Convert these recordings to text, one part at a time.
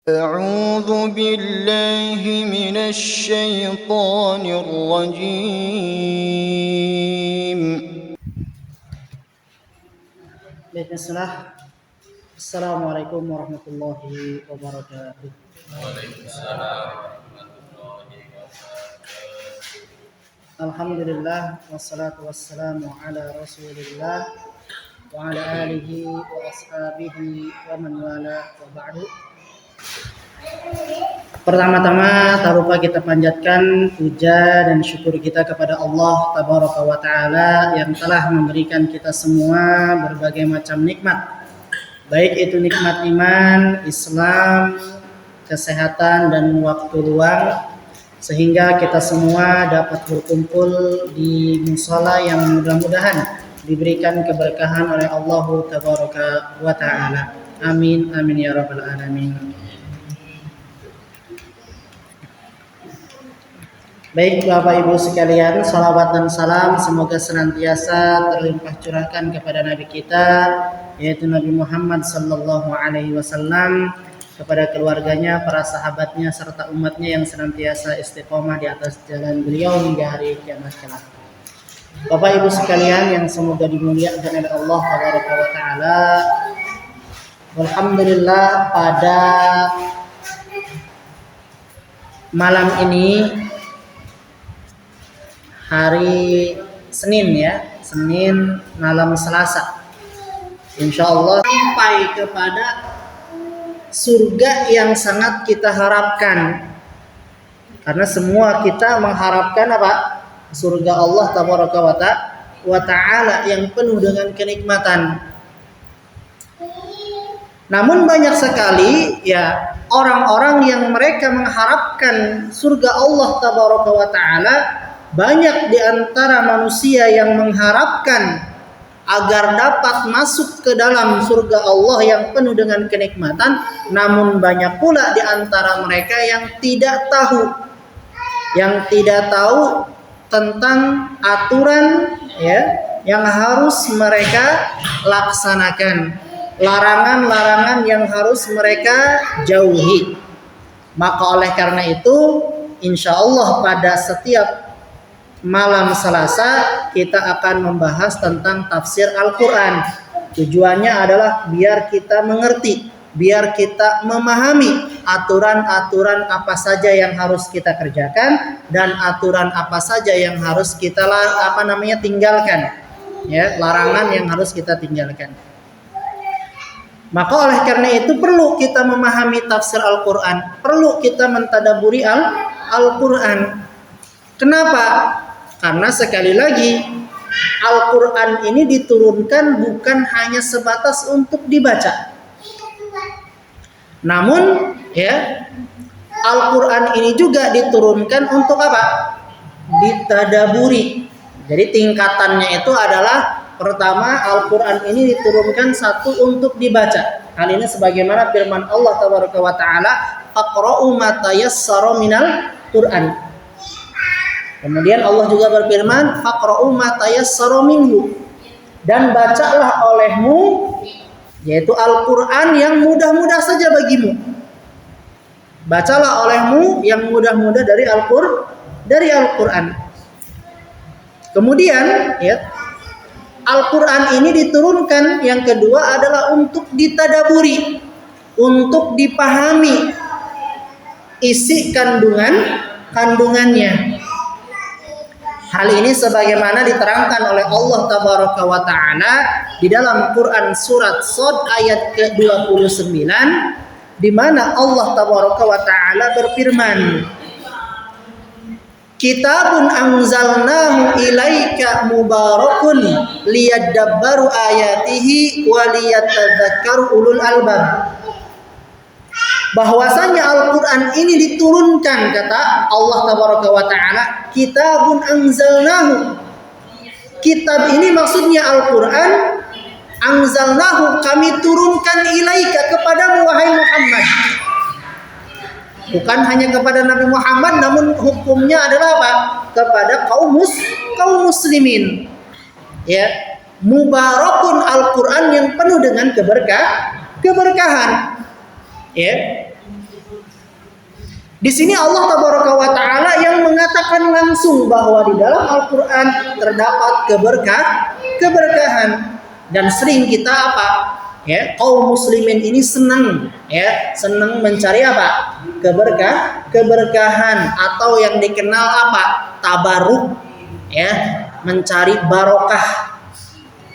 أعوذ بالله من الشيطان الرجيم. Assalamualaikum warahmatullahi wabarakatuh. Alhamdulillah wassalatu wassalamu ala Rasulillah wa ala alihi wa ashabihi wa man wala wa ba'du. Pertama-tama tak lupa kita panjatkan puja dan syukur kita kepada Allah Tabaraka wa Ta'ala yang telah memberikan kita semua berbagai macam nikmat. Baik itu nikmat iman, Islam, kesehatan dan waktu luang, sehingga kita semua dapat berkumpul di musala yang mudah-mudahan diberikan keberkahan oleh Allah Tabaraka wa Ta'ala. Amin, amin ya rabbal alamin. Baik Bapak Ibu sekalian, salawat dan salam semoga senantiasa terlimpah curahkan kepada Nabi kita, yaitu Nabi Muhammad sallallahu alaihi wasallam, kepada keluarganya, para sahabatnya serta umatnya yang senantiasa istiqomah di atas jalan beliau hingga hari kiamat kelak. Bapak Ibu sekalian yang semoga dimuliakan oleh Allah Tabaraka wa Ta'ala, alhamdulillah pada malam ini hari Senin ya, Senin malam Selasa, insya Allah sampai kepada surga yang sangat kita harapkan. Karena semua kita mengharapkan apa? Surga Allah Tabaraka wa Ta'ala yang penuh dengan kenikmatan. Namun banyak sekali ya orang-orang yang mereka mengharapkan surga Allah Tabaraka wa Ta'ala. Banyak di antara manusia yang mengharapkan agar dapat masuk ke dalam surga Allah yang penuh dengan kenikmatan, namun banyak pula di antara mereka yang tidak tahu tentang aturan ya yang harus mereka laksanakan, larangan-larangan yang harus mereka jauhi. Maka oleh karena itu, insya Allah pada setiap malam Selasa kita akan membahas tentang tafsir Al-Quran. Tujuannya adalah biar kita mengerti, biar kita memahami aturan-aturan apa saja yang harus kita kerjakan dan aturan apa saja yang harus kita tinggalkan. Ya, larangan yang harus kita tinggalkan. Maka oleh karena itu perlu kita memahami tafsir Al-Quran, perlu kita mentadaburi Al-Quran. Kenapa? Karena sekali lagi Al-Quran ini diturunkan bukan hanya sebatas untuk dibaca. Namun ya Al-Quran ini juga diturunkan untuk apa? Ditadaburi. Jadi tingkatannya itu adalah, pertama Al-Quran ini diturunkan satu untuk dibaca. Hal ini sebagaimana firman Allah Tabaraka wa Ta'ala, "Faqra'u ma tayassara minal Qur'an." Kemudian Allah juga berfirman, "Faqra'u ma tayassara minhu." Dan bacalah olehmu, yaitu Al-Quran yang mudah-mudah saja bagimu. Bacalah olehmu yang mudah-mudah dari Al-Quran. Kemudian ya, Al-Quran ini diturunkan yang kedua adalah untuk ditadaburi, untuk dipahami isi kandungannya. Hal ini sebagaimana diterangkan oleh Allah Tabaraka wa Ta'ala di dalam Quran surat Shad ayat ke-29, di mana Allah Tabaraka wa Ta'ala berfirman, "Kitabun anzalnahu ilaika mubarakun liyadabbaru ayatihi wa liyatadzakkaru ulul albab." Bahwasanya Al-Quran ini diturunkan, kata Allah Tabaraka wa Ta'ala, kitabun anzalnahu. Kitab ini maksudnya Al-Quran. Anzalnahu, kami turunkan ilaika kepadamu wahai Muhammad. Bukan hanya kepada Nabi Muhammad, namun hukumnya adalah apa? Kepada kaum muslimin. Ya, mubarakun Al-Quran yang penuh dengan keberkahan. Ya. Di sini Allah Tabaraka wa Ta'ala yang mengatakan langsung bahwa di dalam Al-Quran terdapat keberkahan. Dan sering kita apa? Ya, kaum muslimin ini senang mencari apa? Keberkahan atau yang dikenal apa? Tabaruk, ya, mencari barokah.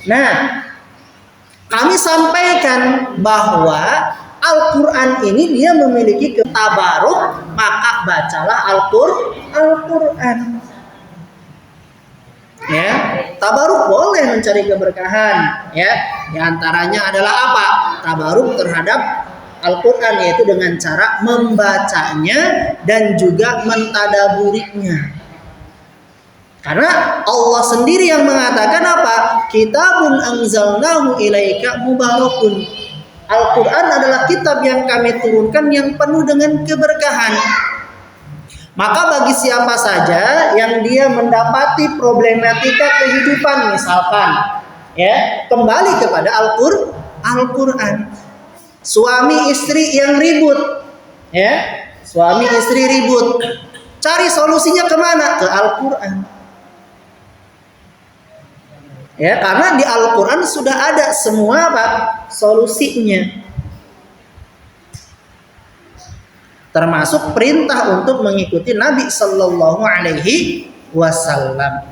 Nah, kami sampaikan bahwa Al-Quran ini dia memiliki tabaruk, maka bacalah Al-Quran. Ya, tabaruk boleh mencari keberkahan, ya. Di antaranya adalah apa? Tabaruk terhadap Al-Quran, yaitu dengan cara membacanya dan juga mentadaburinya. Karena Allah sendiri yang mengatakan apa? Kitabun anzalnahu ilaika mubarakun. Al-Quran adalah kitab yang kami turunkan yang penuh dengan keberkahan. Maka bagi siapa saja yang dia mendapati problematika kehidupan misalkan, ya, kembali kepada Al-Quran. Suami istri yang ribut, ya, suami istri ribut, cari solusinya kemana? Ke Al-Quran. Ya, karena di Al-Quran sudah ada semua apa? Solusinya. Termasuk perintah untuk mengikuti Nabi Sallallahu Alaihi Wasallam.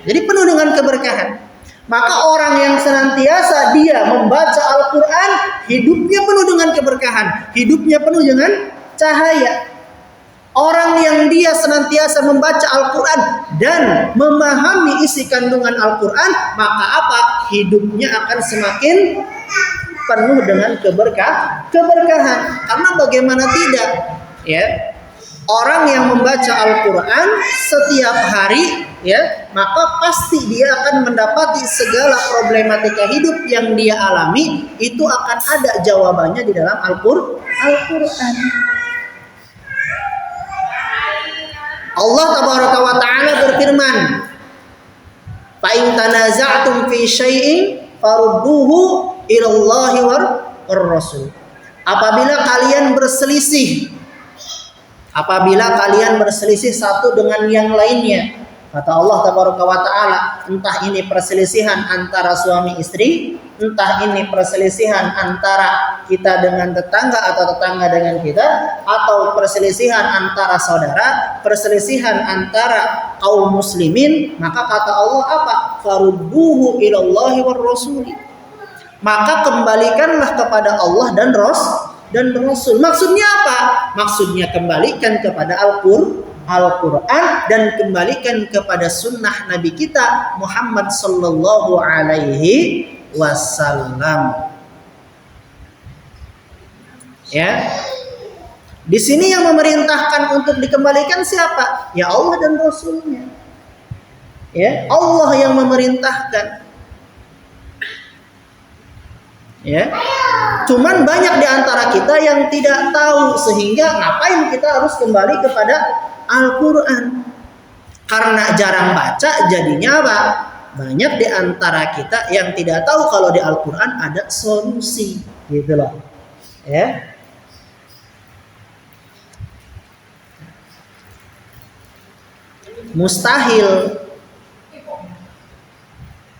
Jadi penuh dengan keberkahan. Maka orang yang senantiasa dia membaca Al-Quran, hidupnya penuh dengan keberkahan, hidupnya penuh dengan cahaya. Orang yang dia senantiasa membaca Al-Quran dan memahami isi kandungan Al-Quran, maka apa? Hidupnya akan semakin penuh dengan keberkahan. Karena bagaimana tidak, ya, orang yang membaca Al-Quran setiap hari, ya, maka pasti dia akan mendapati segala problematika hidup yang dia alami itu akan ada jawabannya di dalam Al-Quran. Allah Tabaraka wa Ta'ala berfirman, "Fa in tanaza'tum fi syai'in farudduhu ilallahi war rasul." Apabila kalian berselisih satu dengan yang lainnya, kata Allah Tabaraka wa Ta'ala, entah ini perselisihan antara suami istri, entah ini perselisihan antara kita dengan tetangga atau tetangga dengan kita, atau perselisihan antara saudara, perselisihan antara kaum muslimin, maka kata Allah apa? Farudduhu ilallahi war rasuli. Maka kembalikanlah kepada Allah dan Rasul. Maksudnya apa? Maksudnya kembalikan kepada Al-Quran dan kembalikan kepada sunnah Nabi kita Muhammad Sallallahu Alaihi Wasallam. Ya, di sini yang memerintahkan untuk dikembalikan siapa? Ya Allah dan Rasulnya. Ya, Allah yang memerintahkan. Ya, cuman banyak di antara kita yang tidak tahu, sehingga ngapain kita harus kembali kepada Al-Quran? Karena jarang baca, jadinya apa? Banyak di antara kita yang tidak tahu kalau di Al-Quran ada solusi, gitu loh. Ya. Mustahil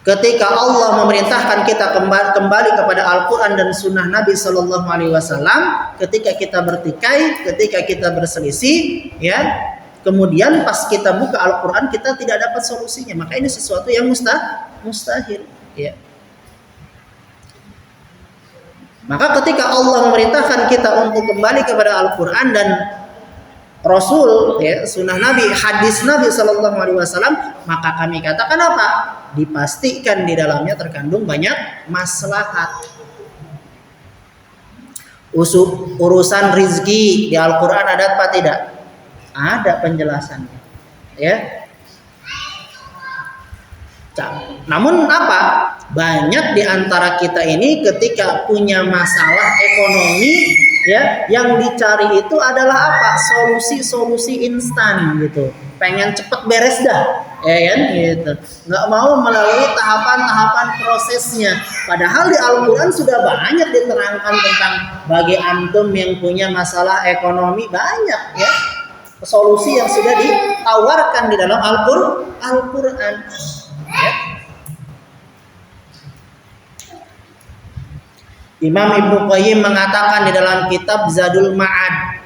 ketika Allah memerintahkan kita kembali kepada Al-Quran dan Sunnah Nabi Sallallahu Alaihi Wasallam, ketika kita bertikai, ketika kita berselisih, ya, kemudian pas kita buka Al-Quran kita tidak dapat solusinya, maka ini sesuatu yang mustahil. Ya. Maka ketika Allah memerintahkan kita untuk kembali kepada Al-Quran dan Rasul, ya, Sunnah Nabi, hadis Nabi Sallallahu Alaihi Wasallam, maka kami katakan apa? Dipastikan di dalamnya terkandung banyak maslahat. Urusan rizki di Al-Quran ada apa tidak? Ada penjelasannya, ya. Namun apa? Banyak di antara kita ini ketika punya masalah ekonomi, Ya, yang dicari itu adalah apa? Solusi-solusi instan gitu. Pengen cepet beres dah, ya kan gitu. Nggak mau melalui tahapan-tahapan prosesnya. Padahal di Al-Quran sudah banyak diterangkan tentang bagi antum yang punya masalah ekonomi, banyak ya solusi yang sudah ditawarkan di dalam Al-Quran. Ya. Imam Ibnu Qayyim mengatakan di dalam kitab Zadul Ma'ad,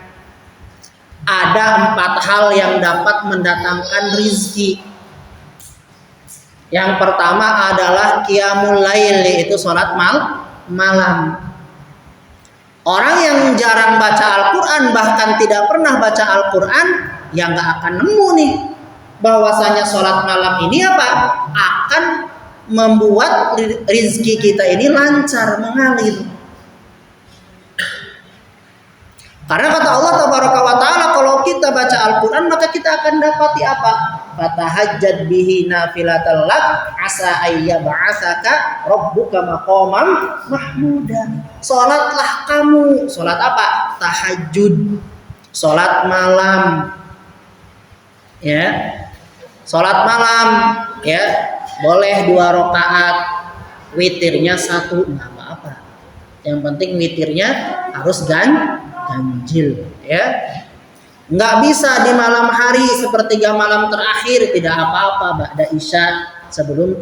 ada 4 hal yang dapat mendatangkan rizki. Yang pertama adalah qiyamul lail, yaitu sholat malam. Orang yang jarang baca Al-Quran, bahkan tidak pernah baca Al-Quran, ya nggak akan nemu nih bahwasanya sholat malam ini apa? Akan membuat rizki kita ini lancar mengalir. Karena kata Allah Tabaraka wa Ta'ala, kalau kita baca Al-Quran maka kita akan dapati apa? Fatahajjad bihi nafilatal lak asa ayyab'atsaka rabbuka maqaman mahmuda. Salatlah kamu. Salat apa? Tahajud. Salat malam. Ya. Salat malam, ya. Boleh 2 rakaat, witirnya 1, enggak apa-apa. Yang penting witirnya harus ganjil, ya. Nggak bisa di malam hari sepertiga malam terakhir, tidak apa-apa ba'da isya sebelum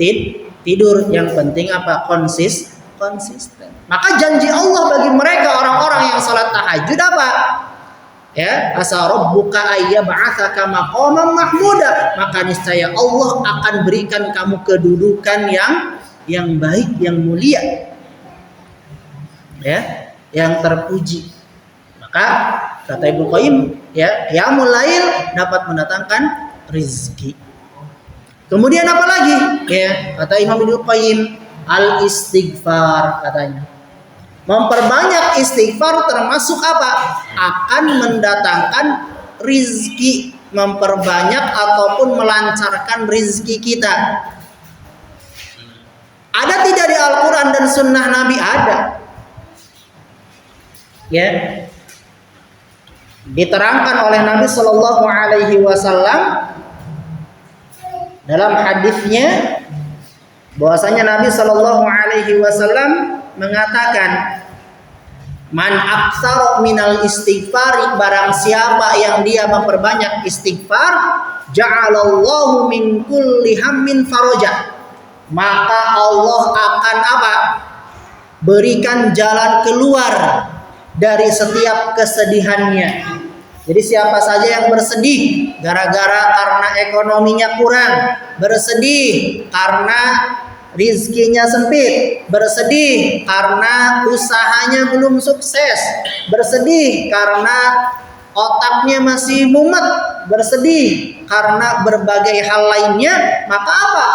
tidur. Yang penting apa? Konsisten. Maka janji Allah bagi mereka orang-orang yang salat tahajud apa? Ya, asa rabbuka ayyab'atsaka maqaman mahmuda, maka niscaya Allah akan berikan kamu kedudukan yang baik, yang mulia, ya, yang terpuji. Maka kata Ibnu Qayyim, ya, qiyamul lail dapat mendatangkan rizki. Kemudian apa lagi? Ya, kata Imam Ibnu Qayyim, al istighfar, katanya. Memperbanyak istighfar termasuk apa? Akan mendatangkan rizki, memperbanyak ataupun melancarkan rizki kita. Ada tidak di Al-Quran dan Sunnah Nabi? Ada. Ya, diterangkan oleh Nabi Shallallahu Alaihi Wasallam dalam hadisnya bahwasanya Nabi Shallallahu Alaihi Wasallam mengatakan, man aktsara minal istighfar, barang siapa yang dia memperbanyak istighfar, ja'alallahu min kulli hammin faraja, maka Allah akan apa? Berikan jalan keluar dari setiap kesedihannya. Jadi siapa saja yang bersedih gara-gara karena ekonominya kurang, bersedih karena rizkinya sempit, bersedih karena usahanya belum sukses, bersedih karena otaknya masih mumet, bersedih karena berbagai hal lainnya, maka apa?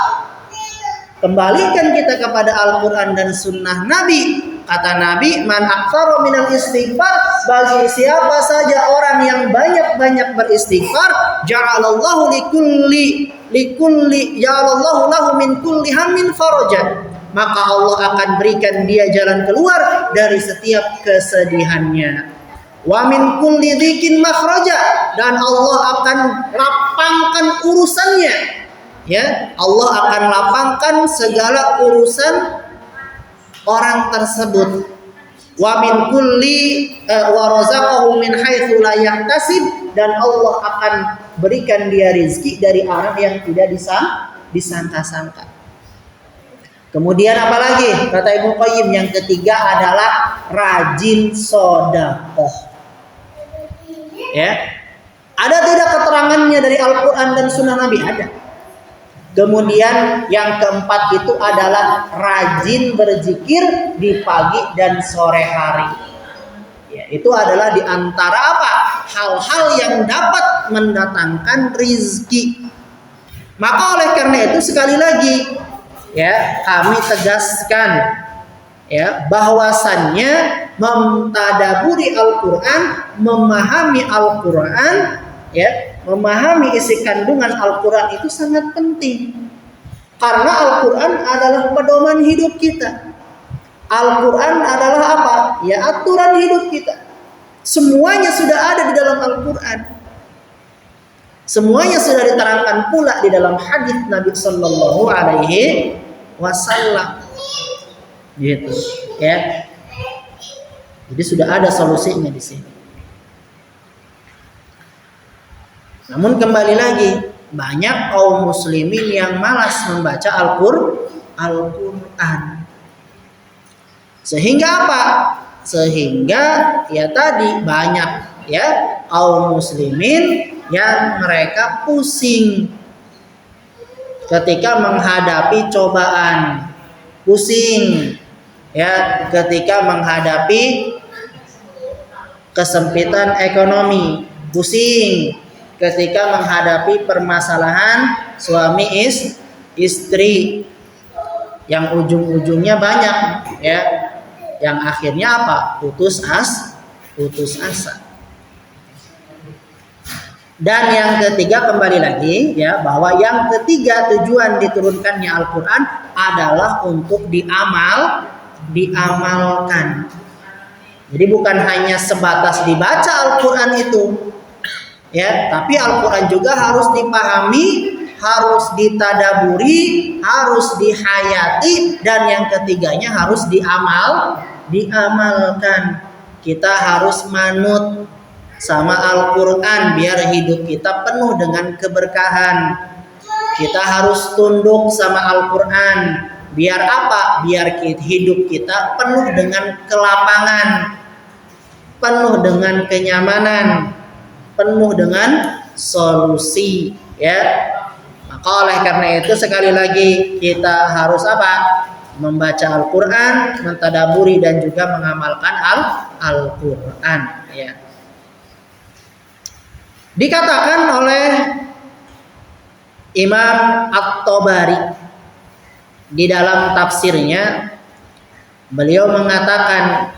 Kembalikan kita kepada Al-Quran dan Sunnah Nabi. Kata Nabi, man aktsara minal istighfar, bagi siapa saja orang yang banyak-banyak beristighfar, ja'alallahu likulli ja'alallahu lahu min kulli hammin faraja, maka Allah akan berikan dia jalan keluar dari setiap kesedihannya. Wa min kulli dzikin makhraja, dan Allah akan lapangkan urusannya. Ya, Allah akan lapangkan segala urusan orang tersebut. Wa min kulli wa razaqahu min haitsu la yahtasib, dan Allah akan berikan dia rezeki dari arah yang tidak disangka-sangka. Kemudian apa lagi? Kata Ibnu Qayyim, yang ketiga adalah rajin sedekah. Ya. Ada tidak keterangannya dari Al-Quran dan Sunnah Nabi? Ada. Kemudian yang keempat itu adalah rajin berzikir di pagi dan sore hari. Ya, itu adalah di antara apa? Hal-hal yang dapat mendatangkan rizki. Maka oleh karena itu sekali lagi, ya, kami tegaskan, ya, bahwasannya mentadaburi Al-Quran, memahami Al-Quran, ya, memahami isi kandungan Al-Quran itu sangat penting. Karena Al-Quran adalah pedoman hidup kita. Al-Quran adalah apa? Ya, aturan hidup kita. Semuanya sudah ada di dalam Al-Quran. Semuanya sudah diterangkan pula di dalam hadis Nabi Sallallahu Alaihi Wasallam. Gitu, ya. Jadi sudah ada solusinya di sini. Namun kembali lagi, banyak kaum muslimin yang malas membaca Al-Quran. Sehingga apa? Sehingga ya tadi banyak ya kaum muslimin yang mereka pusing ketika menghadapi cobaan, pusing ya ketika menghadapi kesempitan ekonomi, pusing ketika menghadapi permasalahan suami istri yang ujung-ujungnya banyak ya, yang akhirnya apa? Putus asa. Dan yang ketiga kembali lagi ya, bahwa yang ketiga tujuan diturunkannya Al-Quran adalah untuk diamalkan. Jadi bukan hanya sebatas dibaca Al-Quran itu ya, tapi Al-Quran juga harus dipahami, harus ditadaburi, harus dihayati, dan yang ketiganya harus diamalkan. Kita harus manut sama Al-Quran biar hidup kita penuh dengan keberkahan. Kita harus tunduk sama Al-Quran biar apa? Biar hidup kita penuh dengan kelapangan, penuh dengan kenyamanan, penuh dengan solusi ya. Maka oleh karena itu sekali lagi kita harus apa? Membaca Al-Quran, mentadaburi dan juga mengamalkan Al-Quran ya. Dikatakan oleh Imam At-Tabari di dalam tafsirnya, beliau mengatakan,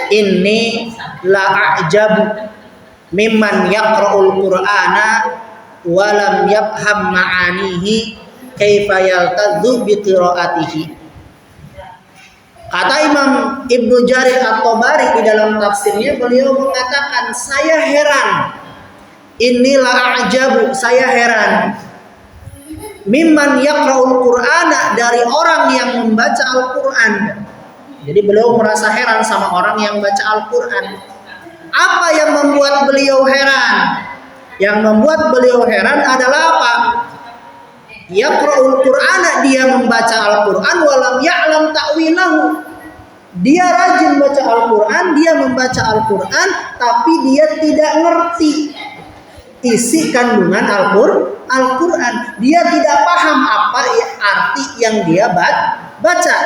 inni la'ajabu mimman yaqra'ul Qur'ana wa lam yafham ma'anihi kaifa yaltadzu bi qira'atihi. Kata Imam Ibnu Jarir At-Tabari di dalam tafsirnya, beliau mengatakan, saya heran, inilah ajabu, saya heran, mimman yaqra'ul Qur'ana, dari orang yang membaca Al-Quran. Jadi beliau merasa heran sama orang yang baca Al-Quran. Apa yang membuat beliau heran? Yang membuat beliau heran adalah apa? Yaqra'ul Qur'ana, dia membaca Al-Quran walam ya'lam ta'wilahu. Dia rajin baca Al-Quran, dia membaca Al-Quran, tapi dia tidak ngerti isi kandungan Al-Quran. Dia tidak paham apa arti yang dia baca.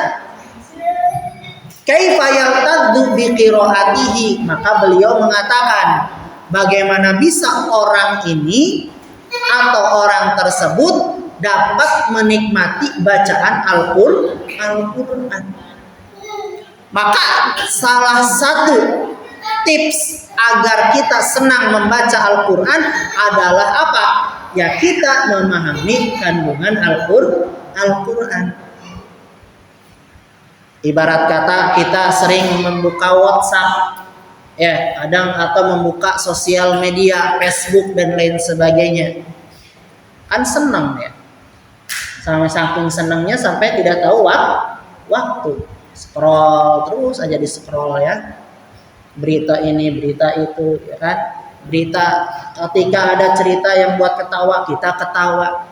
Kaifa yaltadzu bi qiraatihi, maka beliau mengatakan, bagaimana bisa orang ini atau orang tersebut dapat menikmati bacaan Al-Quran. Maka salah satu tips agar kita senang membaca Al-Quran adalah apa? Ya kita memahami kandungan Al-Quran. Ibarat kata kita sering membuka WhatsApp ya, kadang atau membuka sosial media, Facebook dan lain sebagainya. Kan senang ya. Sama saking senangnya sampai tidak tahu waktu. Scroll terus aja di scroll ya. Berita ini, berita itu ya kan. Berita ketika ada cerita yang buat ketawa, kita ketawa.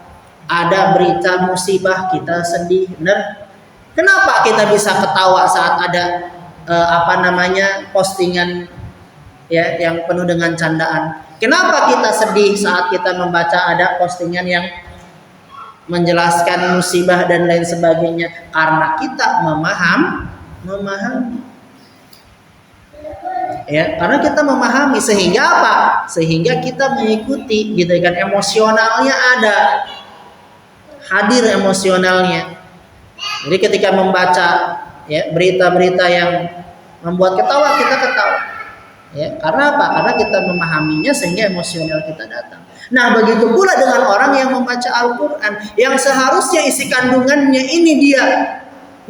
Ada berita musibah, kita sedih. Benar? Kenapa kita bisa ketawa saat ada postingan ya yang penuh dengan candaan? Kenapa kita sedih saat kita membaca ada postingan yang menjelaskan musibah dan lain sebagainya? Karena kita memahami. Ya, karena kita memahami, sehingga apa? Sehingga kita mengikuti, gitu kan, emosionalnya ada, hadir emosionalnya. Jadi ketika membaca ya berita-berita yang membuat ketawa, kita ketawa. Ya, karena apa? Karena kita memahaminya sehingga emosional kita datang. Nah, begitu pula dengan orang yang membaca Al-Quran, yang seharusnya isi kandungannya ini dia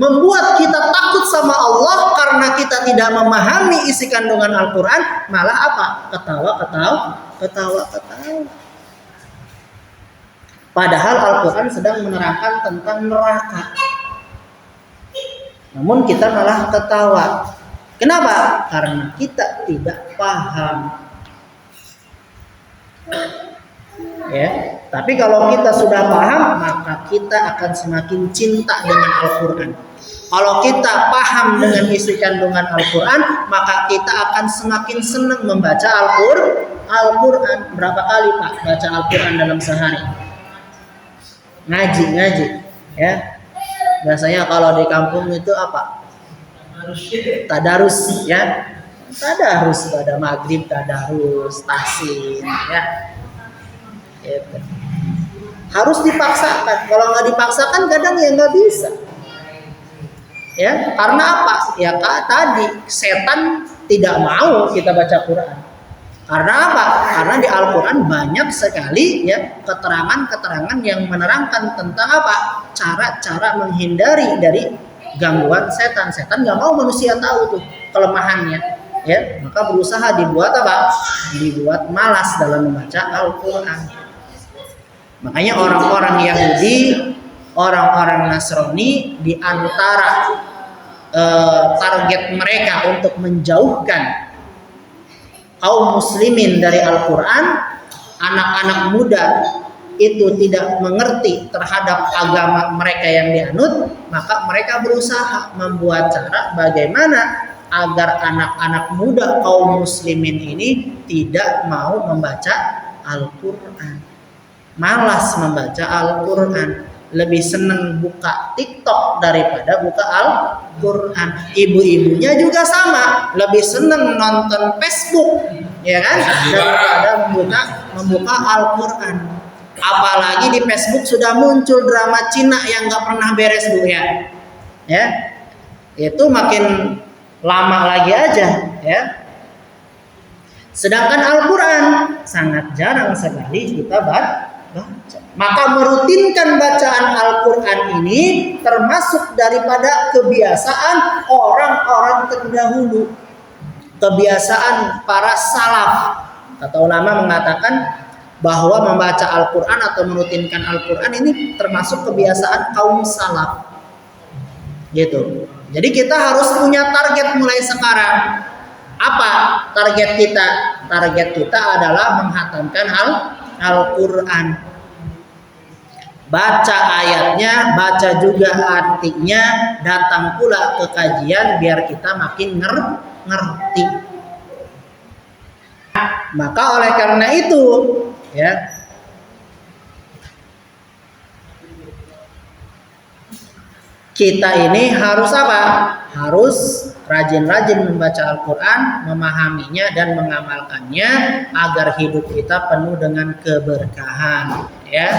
membuat kita takut sama Allah karena kita tidak memahami isi kandungan Al-Quran, malah apa? Ketawa. Padahal Al-Quran sedang menerangkan tentang neraka. Namun kita malah ketawa. Kenapa? Karena kita tidak paham. Ya, tapi kalau kita sudah paham, maka kita akan semakin cinta dengan Al-Quran. Kalau kita paham dengan isi kandungan Al-Quran, maka kita akan semakin senang membaca Al-Quran. Berapa kali Pak baca Al-Quran dalam sehari? Ngaji, ya. Biasanya kalau di kampung itu apa? Tadarus, ya. Tadarus pada maghrib, tadarus, tahsin, ya. Gitu. Harus dipaksakan. Kalau nggak dipaksakan kadang ya nggak bisa. Ya, karena apa? Ya tadi setan tidak mau kita baca Quran. Karena apa? Karena di Al-Quran banyak sekali ya keterangan-keterangan yang menerangkan tentang apa? Cara-cara menghindari dari gangguan setan. Setan nggak mau manusia tahu tuh kelemahannya. Ya, maka berusaha dibuat apa? Dibuat malas dalam membaca Al-Quran. Makanya orang-orang Yahudi, orang-orang Nasrani di antara target mereka untuk menjauhkan kaum muslimin dari Al-Quran, anak-anak muda itu tidak mengerti terhadap agama mereka yang dianut, maka mereka berusaha membuat cara bagaimana agar anak-anak muda kaum muslimin ini tidak mau membaca Al-Quran, malas membaca Al-Quran, lebih senang buka TikTok daripada buka Al-Quran. Ibu-ibunya juga sama, lebih senang nonton Facebook, ya kan, daripada membuka Al-Quran. Apalagi di Facebook sudah muncul drama Cina yang nggak pernah beres Bu ya, itu makin lama lagi aja ya. Sedangkan Al-Quran sangat jarang sekali kita baca. Maka merutinkan bacaan Al-Quran ini termasuk daripada kebiasaan orang-orang terdahulu, kebiasaan para salaf. Kata ulama mengatakan bahwa membaca Al-Quran atau merutinkan Al-Quran ini termasuk kebiasaan kaum salaf, gitu. Jadi kita harus punya target mulai sekarang. Apa target kita? Target kita adalah menghatamkan Al-Quran. Baca ayatnya, baca juga artinya, datang pula ke kajian biar kita makin ngerti. Maka oleh karena itu, ya, kita ini harus apa? Harus rajin-rajin membaca Al-Quran, memahaminya dan mengamalkannya agar hidup kita penuh dengan keberkahan, ya.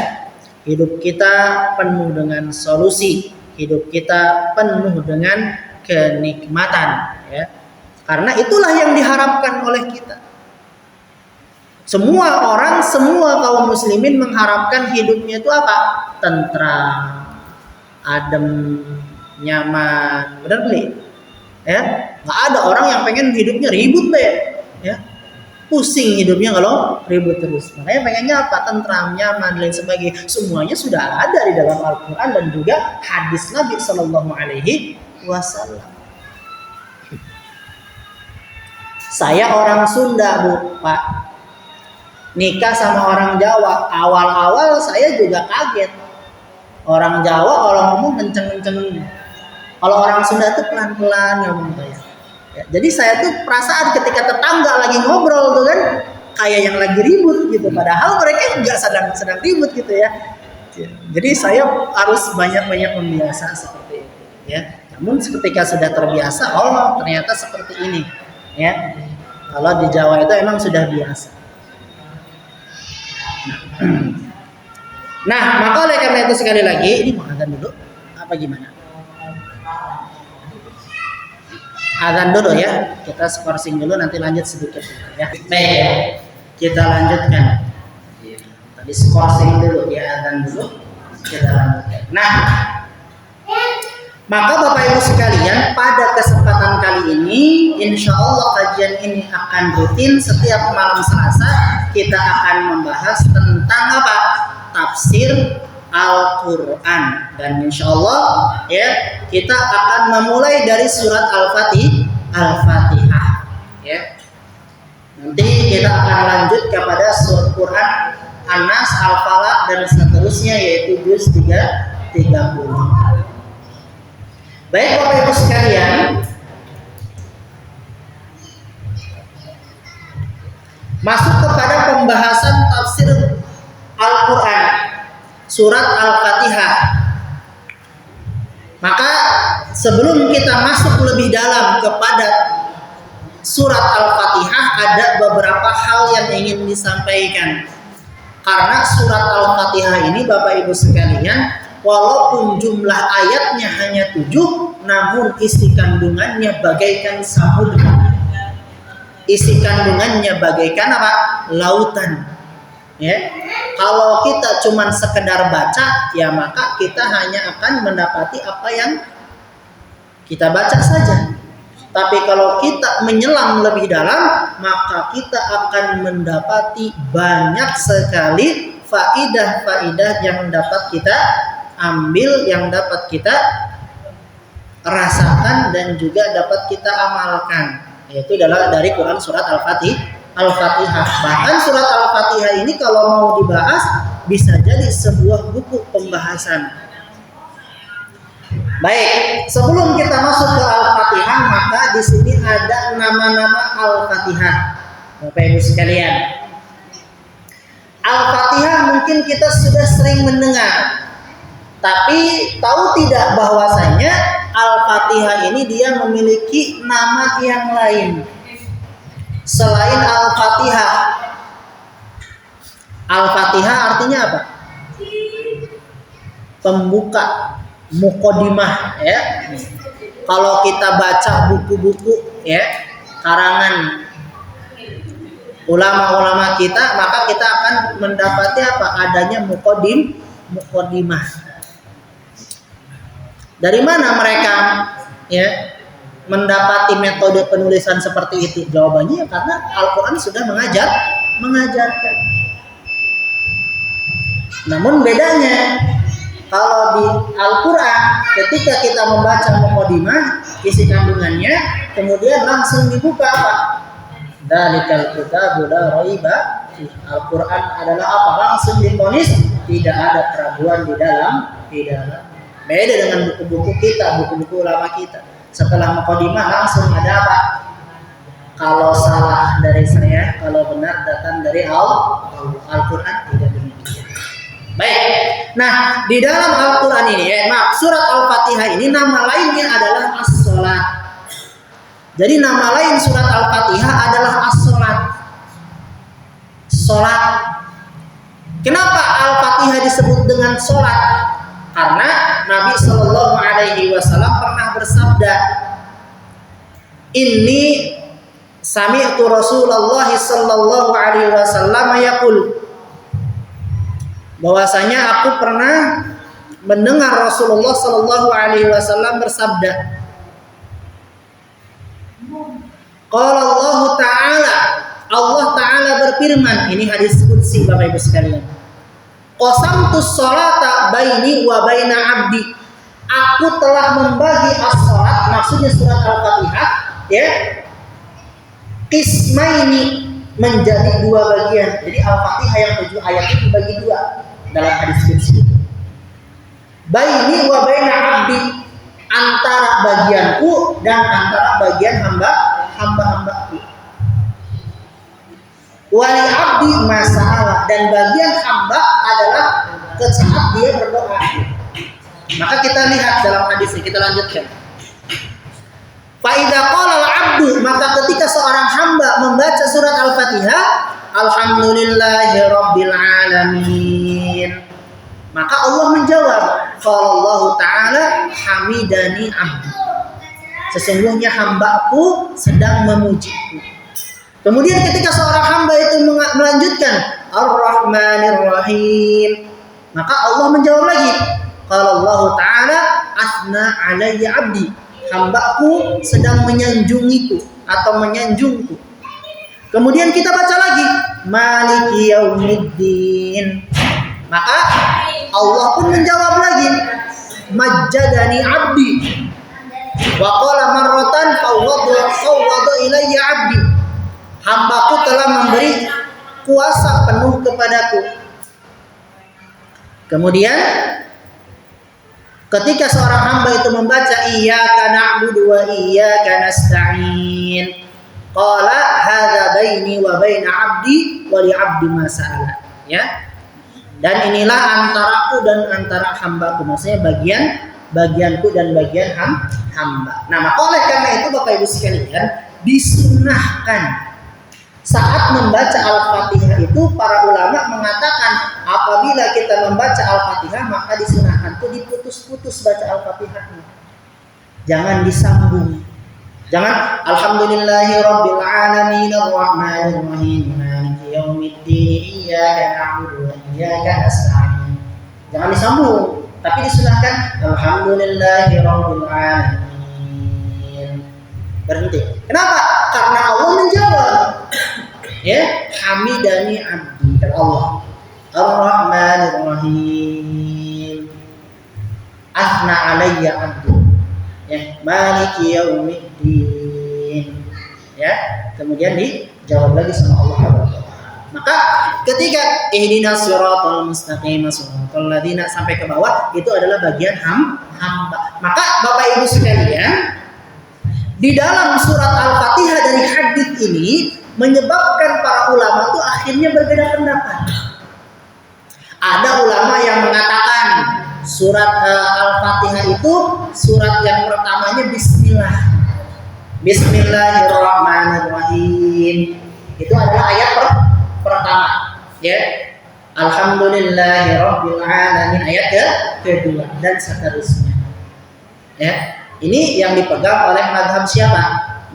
Hidup kita penuh dengan solusi, hidup kita penuh dengan kenikmatan, ya. Karena itulah yang diharapkan oleh kita. Semua orang, semua kaum muslimin mengharapkan hidupnya itu apa? Tentram, adem, nyaman, benar beli? Ya, nggak ada orang yang pengen hidupnya ribut ya. Pusing hidupnya kalau ribut terus. Makanya pengennya apa? Tentram, nyaman, dan lain sebagainya. Semuanya sudah ada di dalam Al-Quran dan juga hadis Nabi Shallallahu Alaihi Wasallam. Saya orang Sunda Bu, Pak. Nikah sama orang Jawa. Awal-awal saya juga kaget. Orang Jawa kalau ngomong kenceng-kenceng. Kalau orang Sunda tuh pelan-pelan ngomong kayak. Ya, jadi saya tuh perasaan ketika tetangga lagi ngobrol tuh kan kayak yang lagi ribut gitu, padahal mereka nggak sedang ribut gitu ya. Jadi saya harus banyak-banyak membiasa seperti itu ya. Namun ketika sudah terbiasa, oh ternyata seperti ini ya. Kalau di Jawa itu emang sudah biasa. Nah, maka oleh karena itu sekali lagi ini mau azan dulu apa gimana? Azan dulu ya, kita skorsing dulu nanti lanjut sedikit ya. Baik ya, kita lanjutkan. Tadi skorsing dulu ya, azan dulu kita lanjutkan. Nah, Maka Bapak Ibu sekalian, pada kesempatan kali ini insya Allah kajian ini akan rutin setiap malam Selasa. Kita akan membahas tentang apa? Tafsir Al-Quran. Dan insya Allah ya, kita akan memulai dari surat Al-Fatihah ya. Nanti kita akan lanjut kepada surat Quran An-Nas, Al-Falaq dan seterusnya, yaitu juz 30. Baik Bapak Ibu sekalian, masuk kepada pembahasan tafsir Al-Quran surat Al-Fatihah. Maka sebelum kita masuk lebih dalam kepada surat Al-Fatihah, ada beberapa hal yang ingin disampaikan. Karena surat Al-Fatihah ini Bapak Ibu sekalian, walaupun jumlah ayatnya hanya 7, namun isi kandungannya bagaikan samudra. Isi kandungannya bagaikan apa? Lautan. Ya. Kalau kita cuma sekedar baca, ya maka kita hanya akan mendapati apa yang kita baca saja. Tapi kalau kita menyelam lebih dalam, maka kita akan mendapati banyak sekali faidah-faidah yang dapat kita ambil, yang dapat kita rasakan dan juga dapat kita amalkan. Yaitu adalah dari Quran surat Al-Fatihah. Bahkan surat Al-Fatihah ini kalau mau dibahas bisa jadi sebuah buku pembahasan. Baik, sebelum kita masuk ke Al-Fatihah, maka di sini ada nama-nama Al-Fatihah. Bapak Ibu sekalian, Al-Fatihah mungkin kita sudah sering mendengar, tapi tahu tidak bahwasanya Al-Fatihah ini dia memiliki nama yang lain selain Al-Fatihah. Al-Fatihah artinya apa? Pembuka, muqaddimah ya. Kalau kita baca buku-buku ya karangan ulama-ulama kita, maka kita akan mendapati apa? Adanya muqaddimah. Dari mana mereka ya mendapati metode penulisan seperti itu? Jawabannya karena Al-Quran sudah mengajarkan. Namun bedanya, kalau di Al-Quran ketika kita membaca muqaddimah, isi kandungannya, kemudian langsung dibuka apa? Dzalikal kitabu la raiba fihi. Al-Quran adalah apa? Langsung divonis, tidak ada keraguan di dalam. Beda dengan buku-buku kita, buku-buku ulama kita. Setelah muqaddimah langsung ada apa? Kalau salah dari saya, kalau benar datang dari Al-Quran, tidak demikian. Baik. Nah, di dalam Al-Quran ini, surat Al-Fatihah ini nama lainnya adalah As-Salat. Jadi nama lain surat Al-Fatihah adalah As-Salat. Salat. Kenapa Al-Fatihah disebut dengan salat? Karena Nabi Shallallahu Alaihi Wasallam pernah bersabda, "Inni sami'tu Rasulullah Shallallahu Alaihi Wasallam yaqul." Bahwasanya aku pernah mendengar Rasulullah Shallallahu Alaihi Wasallam bersabda, "Qala Allah Ta'ala." Allah Ta'ala berfirman, ini hadis qudsi Bapak Ibu sekalian. Qasamtus sholata baini wa baina abdi. Aku telah membagi as-sholat, maksudnya surat Al-Fatihah ya, qismaini, menjadi 2 bagian. Jadi Al-Fatihah yang 7 ayat itu dibagi 2 dalam hadis qudsi. Baini wa baina abdi, antara bagianku dan antara bagian hamba-hambaku. Wali abdi masalah, dan bagian hamba adalah saat dia berdoa. Maka kita lihat dalam hadis ini, kita lanjutkan. Fa idza qala al-'abdu, maka ketika seorang hamba membaca surat Al-Fatihah, alhamdulillahirabbil alamin, maka Allah menjawab, qala Allah Ta'ala hamidani 'abdi. Sesungguhnya hambaku sedang memujiku. Kemudian ketika seorang hamba itu melanjutkan Ar-Rahmanir Rahim, maka Allah menjawab lagi, qala Allah Ta'ala asna alayya abdi, hambaku sedang menyanjungiku atau menyanjungku. Kemudian kita baca lagi maliki yaumiddin, maka Allah pun menjawab lagi majjadani abdi wa qala marratan fawwada ilayya abdi, hambaku telah memberi kuasa penuh kepadaku. Kemudian ketika seorang hamba itu membaca iyyaka na'budu wa iyyaka nasta'in, qala hadza baini wa baina 'abdi wa li 'abdi ma sa'ala, ya. Dan inilah antaraku dan antara hambaku, maksudnya bagianku dan bagian hamba. Nah, maka oleh karena itu Bapak Ibu sekalian, disunahkan saat membaca Al-Fatihah itu para ulama mengatakan apabila kita membaca Al-Fatihah maka disunahkan itu diputus-putus baca Al-Fatihahnya. Jangan disambung. Jangan alhamdulillahirabbil alamin arrahmanir rahim maliki yaumiddin iyyaka na'budu wa iyyaka nasta'in. Jangan disambung, tapi disunahkan alhamdulillahirabbil alamin. Berhenti. Kenapa? Karena Allah menjawab. Ya, hamidani abdi, kata Allah. Ar-Rahmanir Rahim. Asna alayya abdi. Ya, maliki yaumiddin. Ya, kemudian dijawab lagi sama Allah. Maka ketika ihdinas siratal mustaqim siratal ladzina sampai ke bawah itu adalah bagian hamba. Maka Bapak Ibu sekalian, di dalam surat Al-Fatihah dari hadits ini menyebabkan para ulama itu akhirnya berbeda pendapat. Ada ulama yang mengatakan surat Al-Fatihah itu surat yang pertamanya Bismillah. Bismillahirrahmanirrahim. Itu adalah ayat pertama, ya. Alhamdulillahirabbil alamin ayat kedua dan seterusnya. Ya. Ini yang dipegang oleh madhab siapa?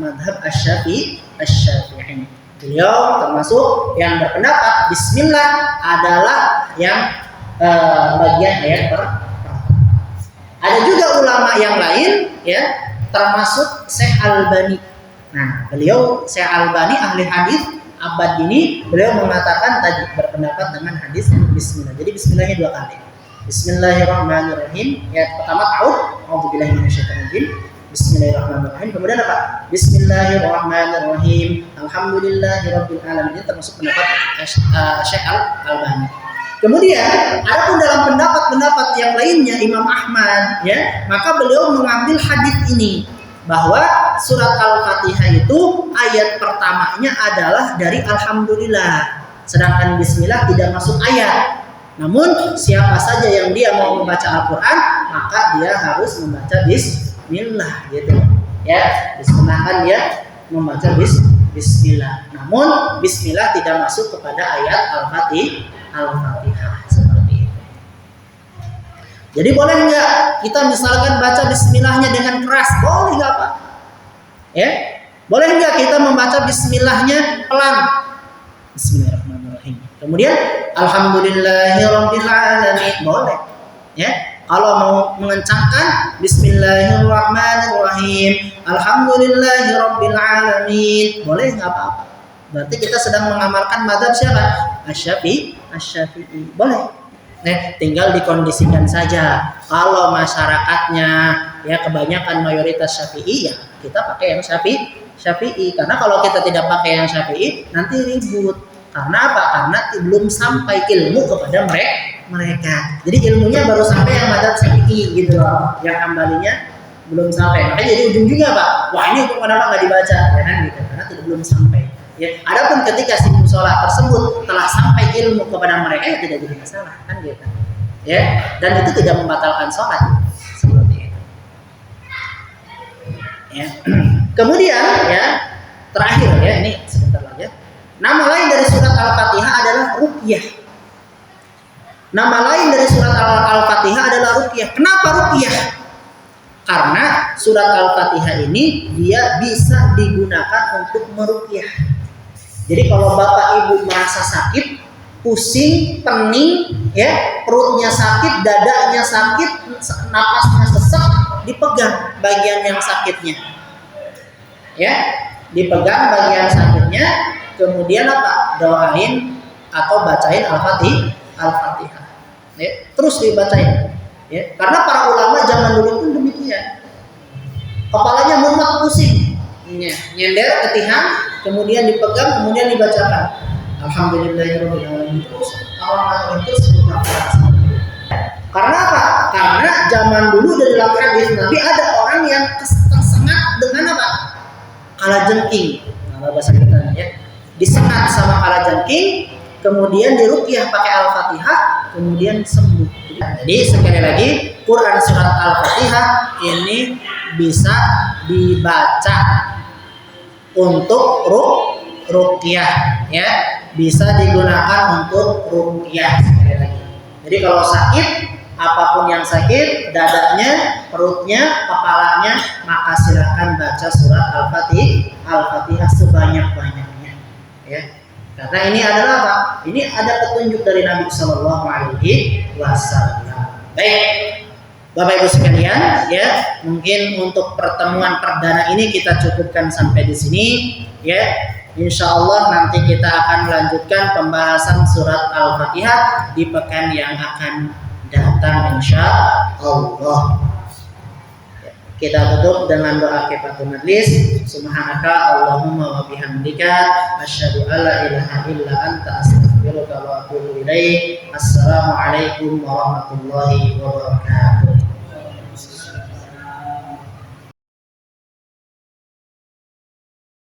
Madhab Asy-Syafi'i. Beliau termasuk yang berpendapat Bismillah adalah yang bagian ayat pertama. Ada juga ulama yang lain, ya, termasuk Syekh Albani. Nah, beliau Syekh Albani ahli hadis abad ini, beliau mengatakan tadi berpendapat dengan hadis Bismillah. Jadi Bismillahnya dua kali. Bismillahirrahmanirrahim. Ayat pertama ta'awudz, a'udzubillahi minasyaitonirrajim. Bismillahirrahmanirrahim. Kemudian apa? Bismillahirrahmanirrahim. Alhamdulillahirabbil alamin. Ini termasuk pendapat Syekh Al-Albani. Kemudian ada pun dalam pendapat-pendapat yang lainnya Imam Ahmad, ya, maka beliau mengambil hadis ini bahwa surat Al-Fatihah itu ayat pertamanya adalah dari Alhamdulillah, sedangkan Bismillah tidak masuk ayat. Namun siapa saja yang dia mau membaca Al-Quran maka dia harus membaca Bismillah, gitu, ya. Disunahkan dia membaca Bismillah. Namun Bismillah tidak masuk kepada ayat Al-Fatihah seperti itu. Jadi boleh nggak kita misalkan baca Bismillahnya dengan keras? Boleh nggak Pak? Ya, boleh nggak kita membaca Bismillahnya pelan? Bismillahirrahmanirrahim. Kemudian Alhamdulillahirabbil alamin, boleh. Ya, kalau mau mengencangkan Bismillahirrahmanirrahim, Alhamdulillahirabbil alamin, boleh, nggak apa-apa. Berarti kita sedang mengamalkan mazhab siapa? Asy-Syafi'i. Boleh. Nah, tinggal dikondisikan saja. Kalau masyarakatnya ya kebanyakan mayoritas Syafi'i, ya kita pakai yang Syafi'i. Karena kalau kita tidak pakai yang Syafi'i nanti ribut. Karena apa? Karena belum sampai ilmu kepada mereka. Jadi ilmunya baru sampai yang mazhab Syafi'i, gitu loh. Yang Hambalinya belum sampai. Makanya jadi ujung-ujungnya Pak, wah ini hukum kenapa nggak dibaca? Ya kan gitu. Karena belum sampai. Ya, adapun ketika si musola tersebut telah sampai ilmu kepada mereka, ya tidak jadi masalah, kan gitu. Ya, dan itu tidak membatalkan sholat seperti itu. Ya. Kemudian ya terakhir ya, ini sebentar lagi. Nama lain dari surat Al-Fatihah adalah ruqyah. Nama lain dari surat Al-Fatihah adalah ruqyah. Kenapa ruqyah? Karena surat Al-Fatihah ini dia bisa digunakan untuk meruqyah. Jadi kalau Bapak Ibu merasa sakit, pusing, pening, ya, perutnya sakit, dadanya sakit, napasnya sesak, dipegang bagian yang sakitnya. Ya, dipegang bagian sakitnya, kemudian apa? Doain atau bacain Al-Fatihah. Ya, terus dibacain. Ya, karena para ulama zaman dulu pun demikian. Kepalanya mumet pusing, ya, nyender ke tiang, kemudian dipegang, kemudian dibacakan. Alhamdulillahirabbil alamin terus karena apa? Karena zaman dulu dari dalam hadis Nabi ada orang yang tersengat dengan apa? Kalajengking. Nah, bahasa kita ya. Disengat sama kalajengking, kemudian diruqyah pakai Al-Fatihah, kemudian sembuh. Jadi sekali lagi Quran surat Al-Fatihah ini bisa dibaca untuk ruqyah ya, bisa digunakan untuk ruqyah sekali lagi. Jadi kalau sakit, apapun yang sakit, dadanya, perutnya, kepalanya, maka silakan baca surat Al-Fatihah sebanyak-banyaknya ya. Karena ini adalah apa? Ini ada petunjuk dari Nabi Shallallahu Alaihi Wasallam. Baik, Bapak Ibu sekalian, ya mungkin untuk pertemuan perdana ini kita cukupkan sampai di sini, ya. Insya Allah nanti kita akan melanjutkan pembahasan surat Al-Fatihah di pekan yang akan datang, insya Allah. Kita tutup dengan doa kifatul majlis. Subhanaka Allahumma wa bihamdika asyhadu an la ilaha illa anta astaghfiruka wa atubu ilaik. Assalamualaikum warahmatullahi wabarakatuh.